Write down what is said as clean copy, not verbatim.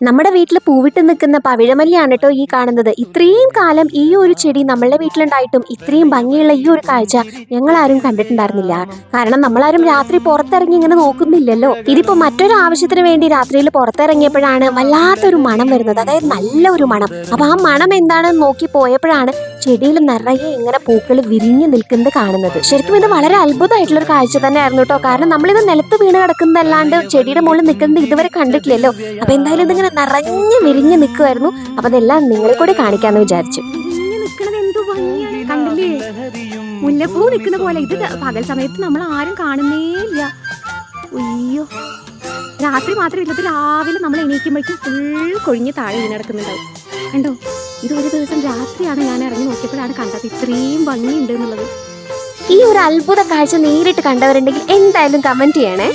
നമ്മുടെ വീട്ടിൽ പൂവിട്ട് നിൽക്കുന്ന പവിഴമല്ലിയാണ് കേട്ടോ ഈ കാണുന്നത്. ഇത്രയും കാലം ഈ ഒരു ചെടി നമ്മളുടെ വീട്ടിലുണ്ടായിട്ടും ഇത്രയും ഭംഗിയുള്ള ഈ ഒരു കാഴ്ച ഞങ്ങളാരും കണ്ടിട്ടുണ്ടായിരുന്നില്ല. കാരണം നമ്മളാരും രാത്രി പുറത്തിറങ്ങി ഇങ്ങനെ നോക്കുന്നില്ലല്ലോ. ഇതിപ്പോ മറ്റൊരു ആവശ്യത്തിന് വേണ്ടി രാത്രിയിൽ പുറത്തിറങ്ങിയപ്പോഴാണ് വല്ലാത്തൊരു മണം വരുന്നത്, അതായത് നല്ല ഒരു മണം. അപ്പൊ ആ മണം എന്താണെന്ന് നോക്കി പോയപ്പോഴാണ് ചെടിയിൽ നിറയെ ഇങ്ങനെ പൂക്കൾ വിരിഞ്ഞു നിൽക്കുന്നത് കാണുന്നത്. ശരിക്കും ഇത് വളരെ അത്ഭുതമായിട്ടുള്ള ഒരു കാഴ്ച തന്നെയായിരുന്നു കേട്ടോ. കാരണം നമ്മളിത് നിലത്ത് വീണ് കിടക്കുന്നതല്ലാണ്ട് ചെടിയുടെ മുകളിൽ നിൽക്കുന്നത് ഇതുവരെ കണ്ടിട്ടില്ലല്ലോ. അപ്പൊ എന്തായാലും ഇതിങ്ങനെ നിറഞ്ഞു വിരിഞ്ഞു നിൽക്കുമായിരുന്നു. അപ്പൊ അതെല്ലാം നിങ്ങളെ കൂടെ കാണിക്കാന്ന് വിചാരിച്ചു. കണ്ടില്ലേ, മുല്ലപ്പൂ നിൽക്കുന്ന പോലെ. ഇത് പകൽ സമയത്ത് നമ്മൾ ആരും കാണുന്നേ ഇല്ല. അയ്യോ, രാത്രി മാത്രമല്ല, ഇത് രാവിലെ നമ്മൾ എണീക്കുമ്പോഴേക്കും ഫുൾ കൊഴിഞ്ഞ് താഴെ വീണെടുക്കുന്നുണ്ടാവും. കണ്ടോ, ഇത് ഒരു ദിവസം രാത്രിയാണ് ഞാൻ ഇറങ്ങി നോക്കിയപ്പോഴാണ് കണ്ടത് ഇത്രയും ഭംഗിയുണ്ട് എന്നുള്ളത്. ഈ ഒരു അത്ഭുത കാഴ്ച നേരിട്ട് കണ്ടവരുണ്ടെങ്കിൽ എന്തായാലും കമന്റ് ചെയ്യണേ.